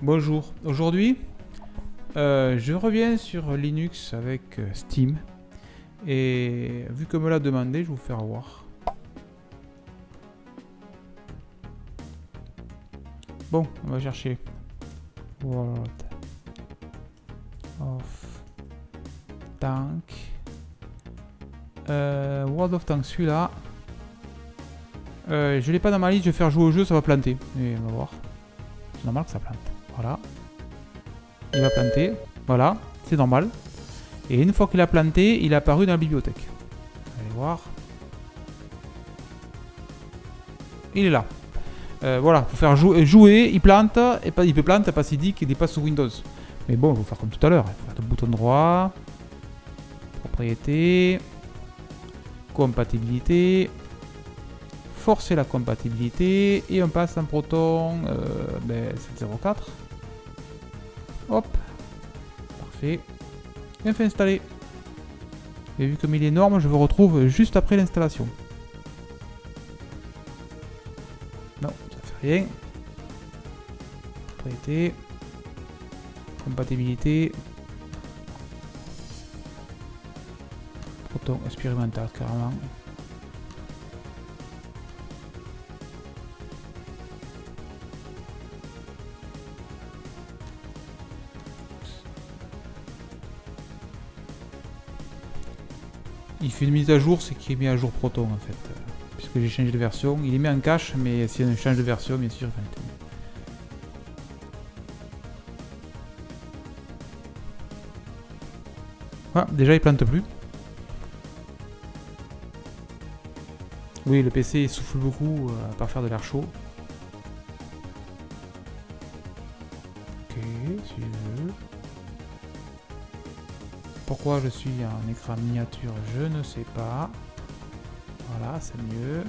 Bonjour, aujourd'hui je reviens sur Linux avec Steam et vu que me l'a demandé, je vais vous faire voir. Bon, on va chercher World of Tank. World of Tank, celui-là. Je l'ai pas dans ma liste, je vais faire jouer au jeu, ça va planter. Et on va voir. C'est normal que ça plante. Voilà. Il va planter. Voilà, c'est normal. Et une fois qu'il a planté, il est apparu dans la bibliothèque. Allez voir. Il est là. Voilà, faut faire jouer, il plante, et pas, il peut planter parce qu'il dit qu'il n'est pas sous Windows. Mais bon, il faut faire comme tout à l'heure. Il faut faire le bouton droit. Propriété. Compatibilité. Forcer la compatibilité. Et on passe en Proton 704. Hop. Parfait. Et on fait installer. Et vu comme il est énorme, je vous retrouve juste après l'installation. Non, ça fait rien. Propriété. Compatibilité. Proton expérimental carrément. Il fait une mise à jour, c'est qu'il est mis à jour Proton en fait. Puisque j'ai changé de version. Il est mis en cache, mais si on change de version, bien sûr, il va être mis. Voilà, déjà il plante plus. Oui, le PC il souffle beaucoup à part faire de l'air chaud. Ok, si je veux. Pourquoi je suis en écran miniature, je ne sais pas. Voilà, c'est mieux.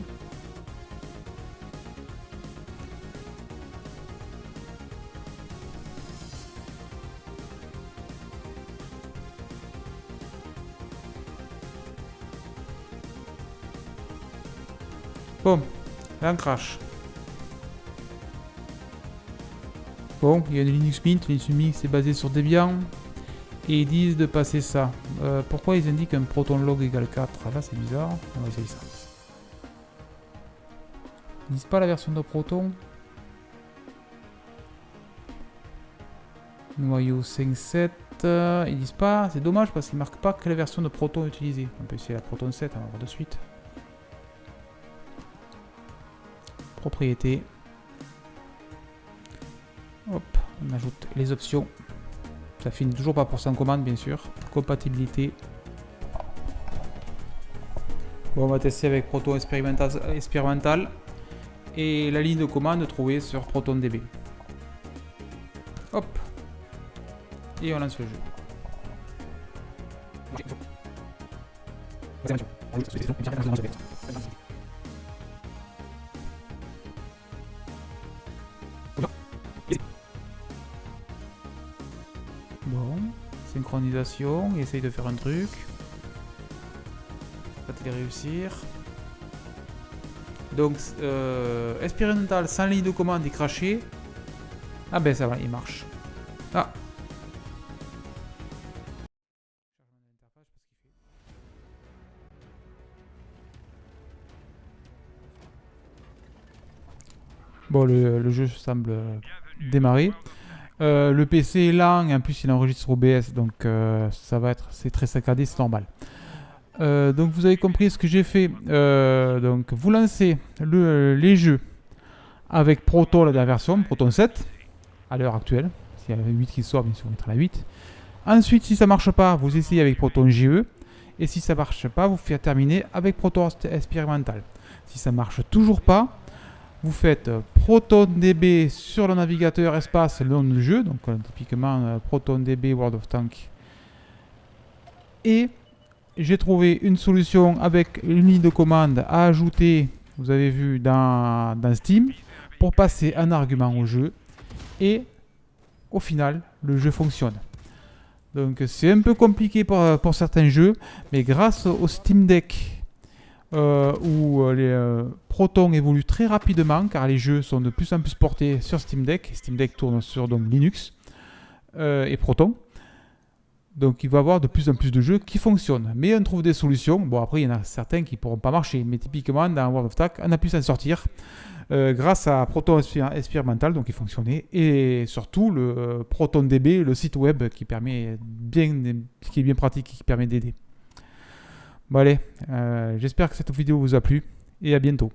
Bon, là on crash. Bon, il y a une Linux Mint. Linux Mint c'est basé sur Debian. Et ils disent de passer ça. Pourquoi ils indiquent un proton log égale 4? Là c'est bizarre. On va essayer ça. Ils disent pas la version de Proton. Noyau 5.7. Ils disent pas. C'est dommage parce qu'ils marquent pas quelle version de Proton utiliser. On peut essayer la Proton 7, on va voir de suite. Propriété. Hop, on ajoute les options. Ça finit toujours pas pour 100 commandes, bien sûr. Compatibilité. Bon, on va tester avec Proton expérimental. Et la ligne de commande trouvée sur ProtonDB. Hop. Et on lance le jeu. Bon, synchronisation, il essaye de faire un truc. Va-t-il réussir? Donc, expérimental sans ligne de commande et craché. Ah ben ça va, il marche. Ah. Bon, le jeu semble démarrer. Le PC est lent et en plus il enregistre OBS, donc ça va être, c'est très saccadé, c'est normal. Donc vous avez compris ce que j'ai fait. Donc vous lancez les jeux avec Proton, la version Proton 7 à l'heure actuelle. S'il y a la 8 qui sort, bien sûr on mettra la 8. Ensuite, si ça marche pas, vous essayez avec Proton GE. Et si ça marche pas, vous faites terminer avec Proton expérimental. Si ça marche toujours pas, vous faites ProtonDB sur le navigateur espace le nom du jeu, donc typiquement ProtonDB World of Tank. Et j'ai trouvé une solution avec une ligne de commande à ajouter, vous avez vu dans Steam, pour passer un argument au jeu. Et au final, le jeu fonctionne. Donc c'est un peu compliqué pour certains jeux, mais grâce au Steam Deck, où les Proton évoluent très rapidement car les jeux sont de plus en plus portés sur Steam Deck. Steam Deck tourne sur donc, Linux et Proton. Donc il va y avoir de plus en plus de jeux qui fonctionnent. Mais on trouve des solutions. Bon, après, il y en a certains qui ne pourront pas marcher. Mais typiquement, dans World of Tanks, on a pu s'en sortir grâce à Proton Experimental, donc qui fonctionnait. Et surtout, le Proton DB, le site web qui est bien pratique, qui permet d'aider. Bon allez, j'espère que cette vidéo vous a plu. Et à bientôt.